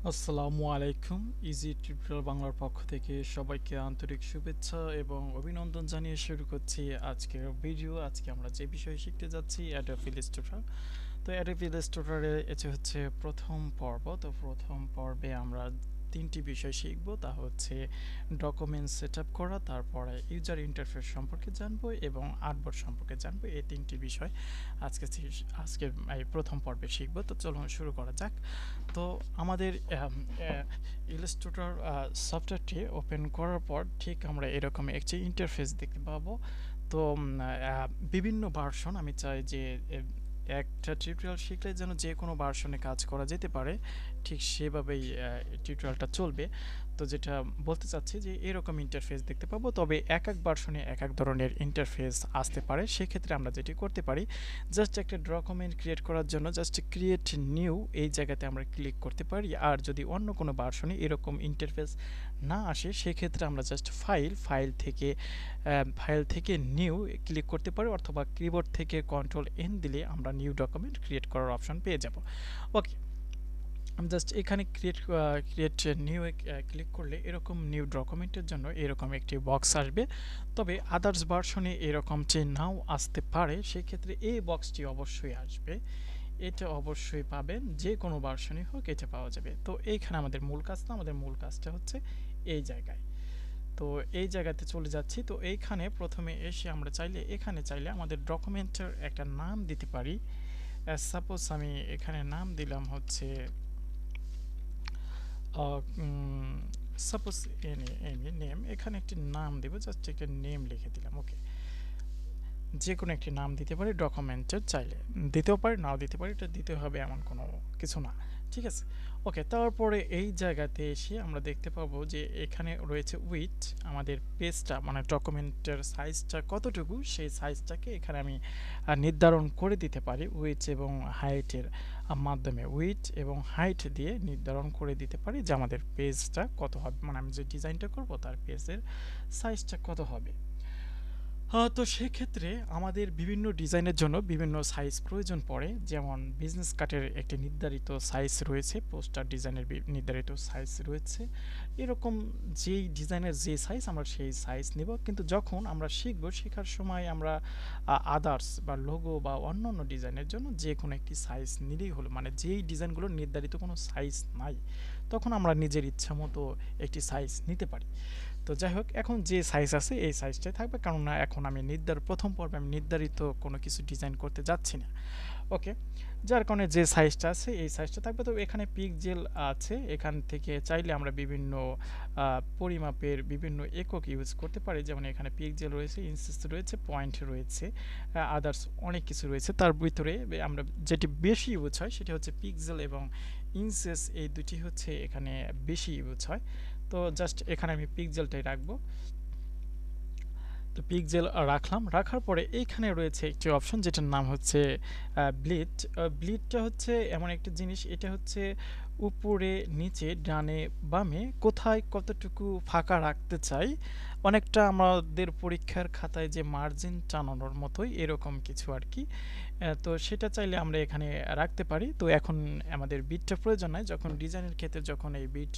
আসসালামু আলাইকুম। Easy tutorial বাংলার পক্ষ থেকে সবাইকে আন্তরিক শুভেচ্ছা এবং অভিনন্দন জানিয়ে শুরু করছি আজকের ভিডিও। আজকে আমরা যে বিষয়ে শিখতে যাচ্ছি অ্যাডোব ইলাস্ট্রেটর। তো অ্যাডোব ইলাস্ট্রেটরে এটি হচ্ছে প্রথম পর্ব। তো প্রথম পর্বে আমরা তিনটি বিষয় শিখব, তা হচ্ছে ডকুমেন্ট সেটআপ করা, তারপরে ইউজার ইন্টারফেস সম্পর্কে জানবো এবং আর্টবোর্ড সম্পর্কে জানবো। এই তিনটি বিষয় আজকে এই প্রথম পর্বে শিখব। তো চলুন শুরু করা যাক। তো আমাদের ইলাস্ট্রেটর সফটওয়্যারটি ওপেন করার পর ঠিক আমরা এরকম একটি ইন্টারফেস দেখতে পাবো। তো বিভিন্ন ভার্সন, আমি চাই যে একটা টিউটোরিয়াল শিখলে যেন যে কোনো ভার্সনে কাজ করা যেতে পারে, ঠিক সেভাবেই টিউটোরিয়ালটা চলবে। তো যেটা বলতে চাচ্ছি যে এরকম ইন্টারফেস দেখতে পাবো, তবে এক এক ভার্সনে এক এক ধরনের ইন্টারফেস আসতে পারে। সেক্ষেত্রে আমরা যেটি করতে পারি, জাস্ট একটা ডকুমেন্ট ক্রিয়েট করার জন্য জাস্ট ক্রিয়েট নিউ এই জায়গাতে আমরা ক্লিক করতে পারি। আর যদি অন্য কোনো ভার্সনে এরকম ইন্টারফেস না আসে, সেক্ষেত্রে আমরা জাস্ট ফাইল থেকে নিউ ক্লিক করতে পারি, অথবা কিবোর্ড থেকে কন্ট্রোল এন দিলে আমরা নিউ ডকুমেন্ট ক্রিয়েট করার অপশন পেয়ে যাব। ওকে, আমি জাস্ট এখানে ক্রিয়েট নিউ ক্লিক করলে এরকম নিউ ডকুমেন্টের জন্য এরকম একটি বক্স আসবে। তবে আদার্স ভার্সনে এরকম যে নাও আসতে পারে, সেক্ষেত্রে এই বক্সটি অবশ্যই আসবে। এটা অবশ্যই পাবেন, যে কোনো ভার্সনই হোক এটা পাওয়া যাবে। তো এইখানে আমাদের মূল কাজটা হচ্ছে এই জায়গায়। তো এই জায়গাতে চলে যাচ্ছি। তো এইখানে প্রথমে এসে আমরা চাইলে আমাদের ডকুমেন্টের একটা নাম দিতে পারি। সাপোজ আমি এখানে নাম দিলাম হচ্ছে সাপোজ এনি নেম। এখানে একটি নাম দেব, জাস্ট একটা নেম লিখে দিলাম। ওকে, যে কোনো একটি নাম দিতে পারি ডকুমেন্টের, চাইলে দিতেও পারি, নাও দিতে পারি, এটা দিতে হবে এমন কোনো কিছু না। ঠিক আছে, ওকে। তারপরে এই জায়গাতে এসে আমরা দেখতে পাবো যে এখানে রয়েছে উইথ, আমাদের পেজটা মানে ডকুমেন্টের সাইজটা কতটুকু, সেই সাইজটাকে এখানে আমি নির্ধারণ করে দিতে পারি উইথ এবং হাইটের মাধ্যমে। উইথ এবং হাইট দিয়ে নির্ধারণ করে দিতে পারি যে আমাদের পেজটা কত হবে, মানে আমি যে ডিজাইনটা করব তার পেজের সাইজটা কত হবে। তো সেক্ষেত্রে আমাদের বিভিন্ন ডিজাইনের জন্য বিভিন্ন সাইজ প্রয়োজন পড়ে। যেমন বিজনেস কার্ডের একটি নির্ধারিত সাইজ রয়েছে, পোস্টার ডিজাইনের নির্ধারিত সাইজ রয়েছে। এরকম যেই ডিজাইনের যে সাইজ, আমরা সেই সাইজ নেব। কিন্তু যখন আমরা শেখার সময় আমরা আদার্স বা লোগো বা অন্যান্য ডিজাইনের জন্য যে কোনো একটি সাইজ নিলেই হলো, মানে যেই ডিজাইনগুলোর নির্ধারিত কোনো সাইজ নাই, তখন আমরা নিজের ইচ্ছা মতো একটি সাইজ নিতে পারি। তো যাই হোক, এখন যে সাইজ আছে এই সাইজটাই থাকবে, কারণ না এখন আমি প্রথম পর্বে আমি নির্ধারিত কোনো কিছু ডিজাইন করতে যাচ্ছি না। ওকে, যার কারণে যে সাইজটা আছে এই সাইজটা থাকবে। তো এখানে পিক্সেল আছে, এখান থেকে চাইলে আমরা বিভিন্ন পরিমাপের বিভিন্ন একক ইউজ করতে পারি। যেমন এখানে পিক্সেল রয়েছে, ইঞ্চেস রয়েছে, পয়েন্ট রয়েছে, আদার্স অনেক কিছু রয়েছে। তার ভিতরে আমরা যেটি বেশি ইউজ হয় সেটি হচ্ছে পিক্সেল এবং ইঞ্চেস, এই দুটি হচ্ছে এখানে বেশি ইউজ হয়। তো জাস্ট এখানে আমি পিক্সেলটাই রাখবো। তো পিক্সেল রাখার পরে এইখানে রয়েছে একটি অপশন যেটার নাম হচ্ছে ব্লিড। ব্লিডটা হচ্ছে এমন একটা জিনিস, এটা হচ্ছে উপরে নিচে ডানে বামে কোথায় কতটুকু ফাঁকা রাখতে চাই, অনেকটা আমাদের পরীক্ষার খাতায় যে মার্জিন টানানোর মতোই এরকম কিছু আর কি। তো সেটা চাইলে আমরা এখানে রাখতে পারি। তো এখন আমাদের বিটটা প্রয়োজন নাই, যখন ডিজাইনের ক্ষেত্রে যখন এই বিট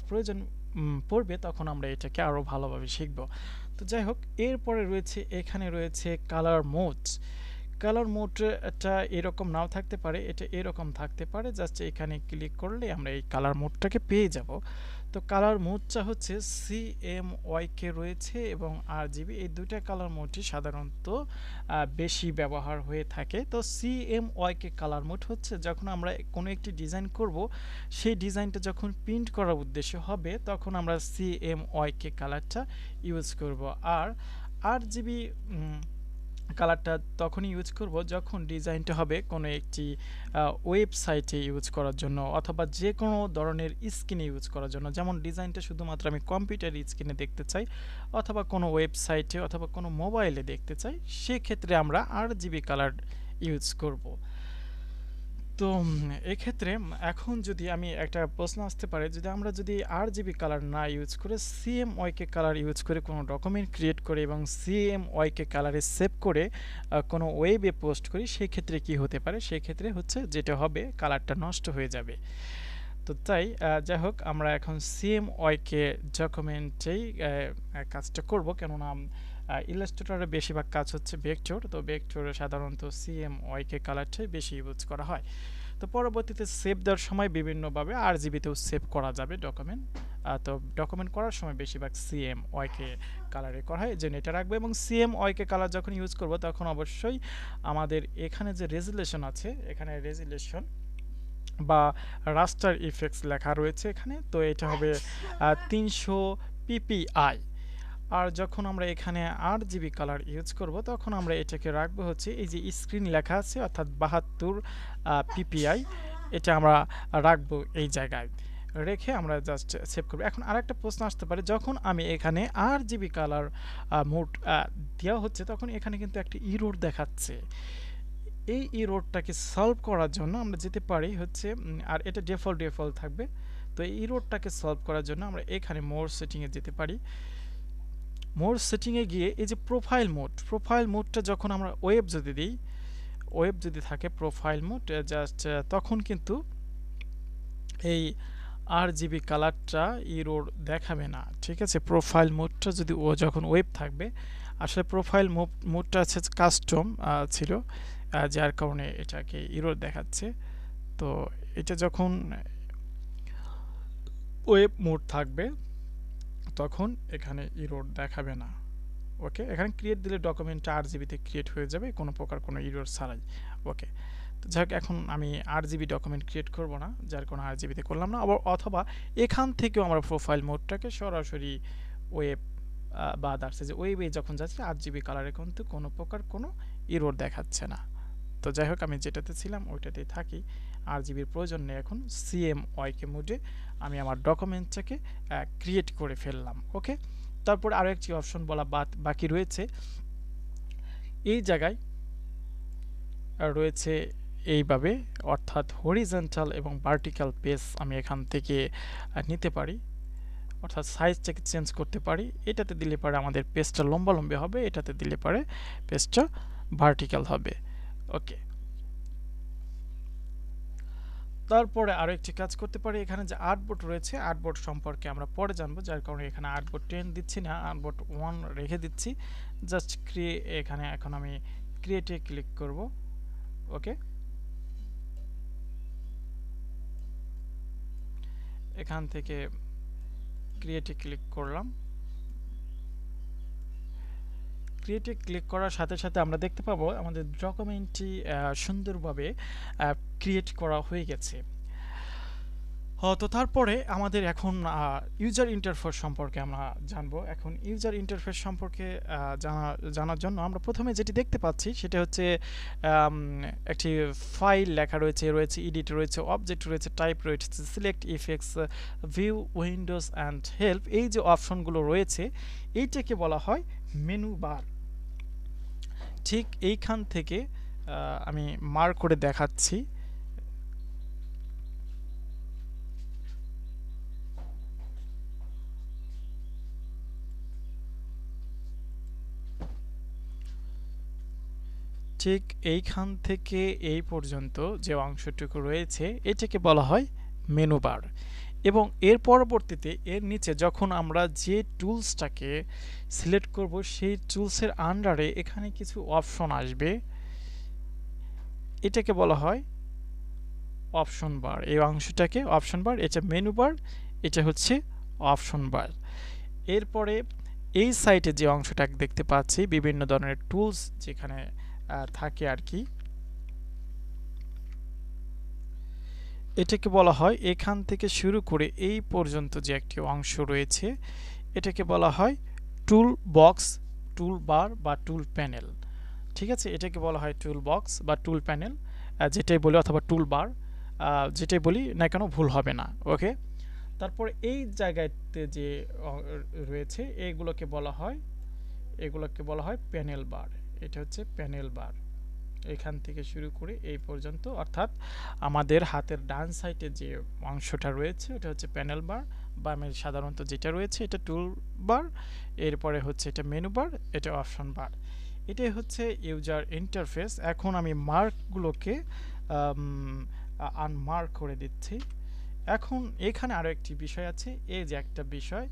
প্রয়োজন পড়বে, তখন আমরা এটাকে আরও ভালোভাবে শিখব। তো যাই হোক, এরপরে এখানে রয়েছে কালার মোডস। কালার মোডটা এরকম নাও থাকতে পারে, এটা এরকম থাকতে পারে। জাস্ট এখানে ক্লিক করলে আমরা এই কালার মোডটাকে পেয়ে যাব। তো কালার মোডটা হচ্ছে CMYK রয়েছে এবং RGB, এই দুইটা কালার মোডই সাধারণত বেশি ব্যবহার হয়ে থাকে। তো CMYK কালার মোড হচ্ছে যখন আমরা কোনো একটি ডিজাইন করব, সেই ডিজাইনটা যখন প্রিন্ট করার উদ্দেশ্য হবে, তখন আমরা CMYK কালারটা ইউজ করব। আর RGB কালারটা তখনই ইউজ করব যখন ডিজাইনটা হবে কোনো একটি ওয়েবসাইটে ইউজ করার জন্য, অথবা যে কোনো ধরনের স্ক্রিনে ইউজ করার জন্য। যেমন ডিজাইনটা শুধুমাত্র আমি কম্পিউটার স্ক্রিনে দেখতে চাই, অথবা কোনো ওয়েবসাইটে অথবা কোনো মোবাইলে দেখতে চাই, সেক্ষেত্রে আমরা RGB কালার ইউজ করব। তো এক্ষেত্রে এখন যদি আমি একটা প্রশ্ন আসতে পারে, যদি RGB কালার না ইউজ করে CMYK কালার ইউজ করে কোনো ডকুমেন্ট ক্রিয়েট করে এবং CMYK কালারে সেভ করে কোনো ওয়েবে পোস্ট করি, সেক্ষেত্রে কি হতে পারে? সেক্ষেত্রে হচ্ছে যেটা হবে, কালারটা নষ্ট হয়ে যাবে। তো তাই যাই হোক আমরা এখন CMYK ডকুমেন্টেই কাজটা করব, কেননা ইলাস্ট্রেটরের বেশিরভাগ কাজ হচ্ছে ভেক্টর, তো ভেক্টরে সাধারণত CMYK কালারটাই বেশি ইউজ করা হয়। তো পরবর্তীতে সেভ দেওয়ার সময় বিভিন্নভাবে RGBতেও সেভ করা যাবে ডকুমেন্ট। তো ডকুমেন্ট করার সময় বেশিরভাগ CMYK কালারে করা হয়, যে এটা রাখবো। এবং CMYK কালার যখন ইউজ করব তখন অবশ্যই আমাদের এখানে যে রেজুলেশন আছে, এখানে রেজুলেশন বা রাস্টার ইফেক্টস লেখা রয়েছে এখানে, তো এটা হবে 300 PPI। আর যখন আমরা এখানে RGB কালার ইউজ করব তখন আমরা এটাকে রাখবো হচ্ছে এই যে স্ক্রিন লেখা আছে অর্থাৎ 72 PPI, এটা আমরা রাখবো এই জায়গায় রেখে আমরা জাস্ট সেভ করব। এখন আরেকটা প্রশ্ন আসতে পারে, যখন আমি এখানে RGB কালার মোড দেওয়া হচ্ছে তখন এখানে কিন্তু একটা ইরর দেখাচ্ছে। এই ইররটাকে সলভ করার জন্য আমরা যেতে পারি হচ্ছে, আর এটা ডিফল্ট থাকবে, তো এই ইররটাকে সলভ করার জন্য আমরা এখানে মোর সেটিংয়ে যেতে পারি। মোর সেটিংয়ে গিয়ে এই যে প্রোফাইল মোডটা যখন আমরা ওয়েব যদি দিই, ওয়েব যদি থাকে প্রোফাইল মোড, জাস্ট তখন কিন্তু এই RGB কালারটা ইরর দেখাবে না, ঠিক আছে। প্রোফাইল মোডটা যদি যখন ওয়েব থাকবে, আসলে প্রোফাইল মোডটা আছে কাস্টম ছিল, যার কারণে এটাকে ইরর দেখাচ্ছে। তো এটা যখন ওয়েব মোড থাকবে তখন এখানে ইরর দেখাবে না। ওকে, এখানে ক্রিয়েট দিলে ডকুমেন্টটা RGBতে ক্রিয়েট হয়ে যাবে কোনো প্রকার কোনো ইরর ছাড়াই। ওকে, তো যাই হোক এখন আমি RGB ডকুমেন্ট ক্রিয়েট করব না, যার কোনো RGBতে করলাম না। আবার অথবা এখান থেকেও আমরা প্রোফাইল মোডটাকে সরাসরি ওয়েব বা আদার্স যে ওয়েবে যখন যাচ্ছে RGB কালারে কিন্তু কোনো প্রকার কোনো ইরর দেখাচ্ছে না। তো যাই হোক আমি যেটাতে ছিলাম ওইটাতেই থাকি, RGBর প্রয়োজন নেই। এখন CMYK মোডে আমি আমার ডকুমেন্টটাকে ক্রিয়েট করে ফেললাম। ওকে, তারপর আরও একটি অপশন বলা বাকি রয়েছে। এই জায়গায় রয়েছে এইভাবে, অর্থাৎ হরিজন্টাল এবং ভার্টিক্যাল পেজ আমি এখান থেকে নিতে পারি, অর্থাৎ সাইজটাকে চেঞ্জ করতে পারি। এটাতে দিলে পারে আমাদের পেজটা লম্বালম্বি হবে, এটাতে দিলে পারে পেজটা ভার্টিক্যাল হবে। ওকে, তারপরে আরও একটি কাজ করতে পারি, এখানে যে আর্টবোর্ড রয়েছে আর্টবোর্ড সম্পর্কে আমরা পরে জানবো, যার কারণে এখানে আর্টবোর্ড 10 দিচ্ছি না, আর্টবোর্ড 1 রেখে দিচ্ছি। জাস্ট এখানে এখন আমি ক্রিয়েটে ক্লিক করব। ওকে, এখান থেকে ক্রিয়েটে ক্লিক করলাম। ক্রিয়েটে ক্লিক করার সাথে সাথে আমরা দেখতে পাবো আমাদের ডকুমেন্টটি সুন্দরভাবে ক্রিয়েট করা হয়ে গেছে। তো তারপরে আমাদের এখন ইউজার ইন্টারফেস সম্পর্কে আমরা জানবো। এখন ইউজার ইন্টারফেস সম্পর্কে জানার জন্য আমরা প্রথমে যেটি দেখতে পাচ্ছি সেটা হচ্ছে একটি ফাইল লেখা রয়েছে এডিট রয়েছে, অবজেক্ট রয়েছে, টাইপ রয়েছে, select effects, view, Windows and help. এই যে অপশনগুলো রয়েছে এইটাকে বলা হয় মেনু বার। ঠিক এইখান থেকে আমি মার্ক করে দেখাচ্ছি। ঠিক এইখান থেকে এই পর্যন্ত যে অংশটুকু রয়েছে এটাকে বলা হয় মেনু বার। এবং এর পরবর্তীতে এর নিচে যখন আমরা যে টুলসটাকে সিলেক্ট করব সেই টুলসের আন্ডারে এখানে কিছু অপশন আসবে, এটাকে বলা হয় অপশন বার। এই অংশটাকে অপশন বার, এটা মেনু বার, এটা হচ্ছে অপশন বার। এরপরে এই সাইটে যে অংশটা দেখতে পাচ্ছি বিভিন্ন ধরনের টুলস যেখানে থাকে আর কি, এটাকে বলা হয় এখান থেকে শুরু করে এই পর্যন্ত যে একটি অংশ রয়েছে এটাকে বলা হয় টুল বক্স, টুল বার বা টুল প্যানেল। ঠিক আছে, এটাকে বলা হয় টুল বক্স বা টুল প্যানেল, যেটাই বলি, অথবা টুল বার যেটাই বলি না কেন ভুল হবে না। ওকে, তারপর এই জায়গাতে যে রয়েছে এগুলোকে বলা হয় প্যানেল বার। এটা হচ্ছে প্যানেল বার, এখান থেকে শুরু করে এই পর্যন্ত, অর্থাৎ আমাদের হাতের ডান সাইডে যে অংশটা রয়েছে এটা হচ্ছে প্যানেল বার, বামে সাধারণত যেটা রয়েছে এটা টুল বার, এরপরে হচ্ছে এটা মেনু বার, এটা অপশন বার। এটাই হচ্ছে ইউজার ইন্টারফেস। এখন আমি মার্কগুলোকে আনমার্ক করে দিচ্ছি। এখন এখানে আরো একটি বিষয় আছে, এই যে একটা বিষয়,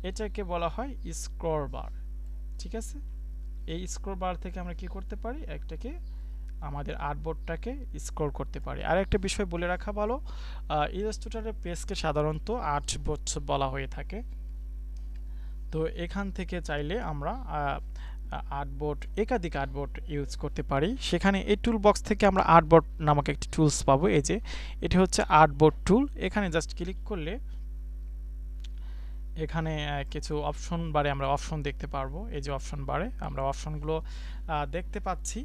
এটাকে বলা হয় স্ক্রল বার। ঠিক আছে, এই স্ক্রল বার থেকে আমরা কি করতে পারি, একটাকে আমাদের আর্টবোর্ডটাকে স্ক্রল করতে পারি। আর একটা বিষয় বলে রাখা ভালো, ইলাস্ট্রেটরের পেজকে সাধারণত আর্টবোর্ড বলা হয়ে থাকে। তো এখান থেকে চাইলে আমরা আর্টবোর্ড, একাধিক আর্টবোর্ড ইউজ করতে পারি। সেখানে এই টুল বক্স থেকে আমরা আর্টবোর্ড নামক একটি টুলস পাবো। এই যে এটি হচ্ছে আর্টবোর্ড টুল। এখানে জাস্ট ক্লিক করলে এখানে কিছু অপশন বারে আমরা অপশন দেখতে পারবো। এই যে অপশন বারে আমরা অপশনগুলো দেখতে পাচ্ছি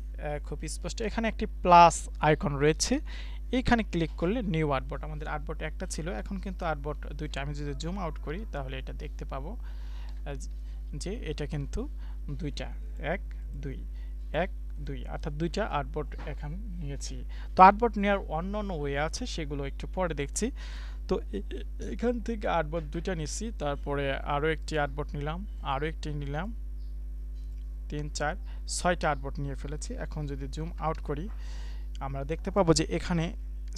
খুব স্পষ্ট। এখানে একটি প্লাস আইকন রয়েছে, এখানে ক্লিক করলে নিউ আর্টবোর্ড, আমাদের আর্টবোর্ড একটা ছিল, এখন কিন্তু আর্টবোর্ড দুইটা। আমি যদি জুম আউট করি তাহলে এটা দেখতে পাবো যে এটা কিন্তু দুইটা, এক দুই, এক দুই, অর্থাৎ দুইটা আর্টবোর্ড এখন নিয়েছি। তো আর্টবোর্ড নেওয়ার অন্য অন্য ওয়ে আছে, সেগুলো একটু পরে দেখছি। তো এখান থেকে আর্টবোর্ড দুইটা নিচ্ছি, তারপরে আরও একটি আর্টবোর্ড নিলাম, আরও একটি নিলাম, 3 4 6টা আর্টবোর্ড নিয়ে ফেলেছি। এখন যদি জুম আউট করি আমরা দেখতে পাবো যে এখানে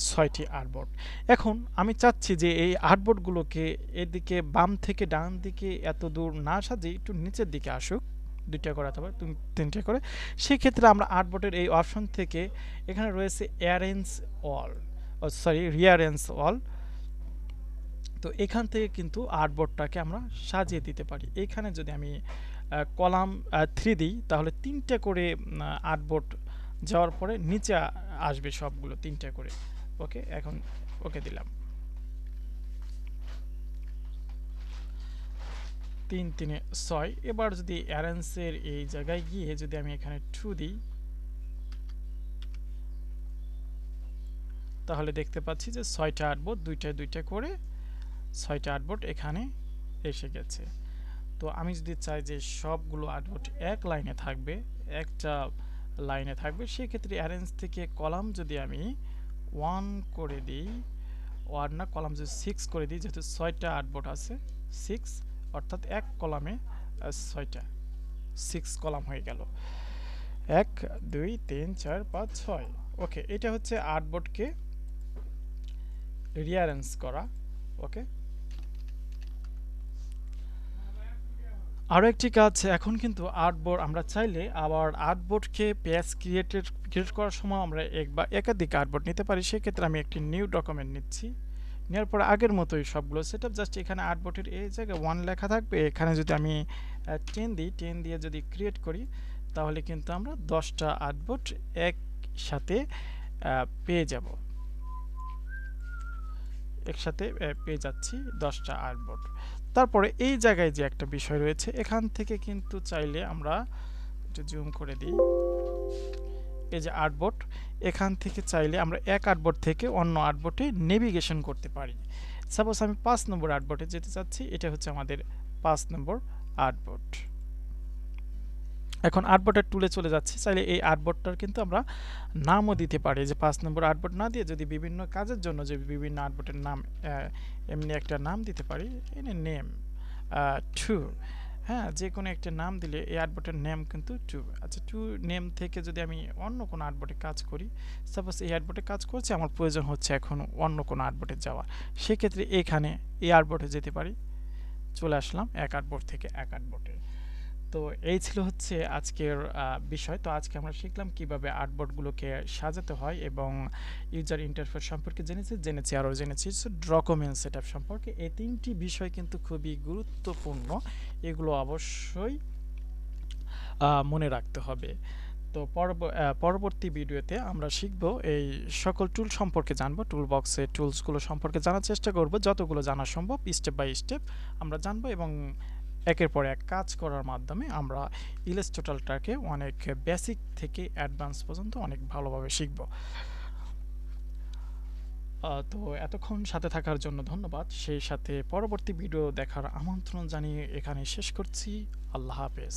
6টি আর্টবোর্ড। এখন আমি চাচ্ছি যে এই আর্টবোর্ডগুলোকে এদিকে বাম থেকে ডান দিকে এত দূর না সাজিয়ে একটু নিচের দিকে আসুক, দুইটা করে অথবা তিনটা করে। সেক্ষেত্রে আমরা আর্টবোর্ডের এই অপশন থেকে এখানে রয়েছে অ্যারেঞ্জ অল, রিঅ্যারেঞ্জ অল। তো এখান থেকে কিন্তু আর্টবোর্ডটাকে আমরা সাজিয়ে দিতে পারি। এখানে যদি আমি কলাম 3 দিই তাহলে 3টে করে আর্টবোর্ড যাওয়ার পরে নিচে আসবে সবগুলো 3টে করে। ওকে, এখন ওকে দিলাম। 3 3 6। এবার যদি অ্যারেঞ্জের এই জায়গায় গিয়ে যদি আমি এখানে 2 দিই তাহলে দেখতে পাচ্ছি যে 6টা আর্টবোর্ড দুইটা দুইটা করে 6টা আর্টবোর্ড এখানে এসে গেছে। তো আমি যদি চাই যে সবগুলো আর্টবোর্ড এক লাইনে থাকবে, একটা লাইনে থাকবে, সেক্ষেত্রে অ্যারেঞ্জ থেকে কলাম যদি আমি 1 করে দিই, 1 না কলাম যদি 6 করে দিই, যেহেতু 6টা আর্টবোর্ড আছে 6, অর্থাৎ এক কলামে 6টা, 6 কলাম হয়ে গেল, 1 2 3 4 5 6। ওকে, এটা হচ্ছে আর্টবোর্ডকে রিঅ্যারেঞ্জ করা। ওকে, আরও একটি কাজ, এখন কিন্তু আর্টবোর্ড আমরা চাইলে আবার আর্টবোর্ডকে পেজ ক্রিয়েট করার সময় আমরা এক বা একাধিক আর্টবোর্ড নিতে পারি। সেক্ষেত্রে আমি একটি নিউ ডকুমেন্ট নিচ্ছি, নেওয়ার পর আগের মতোই সবগুলো সেটআপ, জাস্ট এখানে আর্টবোর্ডের এই জায়গায় 1 লেখা থাকবে। এখানে যদি আমি 10 দিই, 10 দিয়ে যদি ক্রিয়েট করি তাহলে কিন্তু আমরা 10টা আর্টবোর্ড একসাথে পেয়ে যাব, একসাথে পেয়ে যাচ্ছি 10টা আর্টবোর্ড। তারপরে এই জায়গায় যে একটা বিষয় রয়েছে, এখান থেকে কিন্তু চাইলে আমরা একটু জুম করে দিই, এই যে আর্টবোর্ড, এখান থেকে চাইলে আমরা এক আর্টবোর্ড থেকে অন্য আর্টবোর্ডে নেভিগেশন করতে পারি। সাপোজ আমি 5 নম্বর আর্টবোর্ডে যেতে চাচ্ছি, এটা হচ্ছে আমাদের 5 নম্বর আর্টবোর্ড। এখন আর্টবোর্ডের টুলে চলে যাচ্ছি, চাইলে এই আর্টবোর্ডটার কিন্তু আমরা নামও দিতে পারি, যে 5 নম্বর আর্টবোর্ড না দিয়ে যদি বিভিন্ন কাজের জন্য যে বিভিন্ন আর্টবোর্ডের নাম এমনি একটা নাম দিতে পারি, এনে নেম 2, হ্যাঁ, যে কোনো একটা নাম দিলে এই আর্টবোর্ডের নেম কিন্তু 2। আচ্ছা, 2 নেম থেকে যদি আমি অন্য কোনো আর্টবোর্ডে কাজ করি, সাপোজ এই আর্টবোর্ডে কাজ করছি, আমার প্রয়োজন হচ্ছে এখন অন্য কোনো আর্টবোর্ডে যাওয়া, সেক্ষেত্রে এখানে এই আর্টবোর্ডে যেতে পারি, চলে আসলাম এক আর্টবোর্ড থেকে এক আর্টবোর্ডে। তো এই ছিল হচ্ছে আজকের বিষয়। তো আজকে আমরা শিখলাম কিভাবে আর্টবোর্ডগুলোকে সাজাতে হয় এবং ইউজার ইন্টারফেস সম্পর্কে জেনেছি আরও জেনেছি ডকুমেন্ট সেটআপ সম্পর্কে। এই 3টি বিষয় কিন্তু খুবই গুরুত্বপূর্ণ, এগুলো অবশ্যই মনে রাখতে হবে। তো পরবর্তী ভিডিওতে আমরা শিখব এই সকল টুল সম্পর্কে, জানবো টুল বক্সে টুলসগুলো সম্পর্কে জানার চেষ্টা করব, যতগুলো জানা সম্ভব স্টেপ বাই স্টেপ আমরা জানবো এবং একের পর এক কাজ করার মাধ্যমে আমরা ইলাস্ট্রেটরটাকে অনেক বেসিক থেকে অ্যাডভান্স পর্যন্ত অনেক ভালোভাবে শিখব। তো এতক্ষণ সাথে থাকার জন্য ধন্যবাদ, সেই সাথে পরবর্তী ভিডিও দেখার আমন্ত্রণ জানিয়ে এখানে শেষ করছি। আল্লাহ হাফেজ।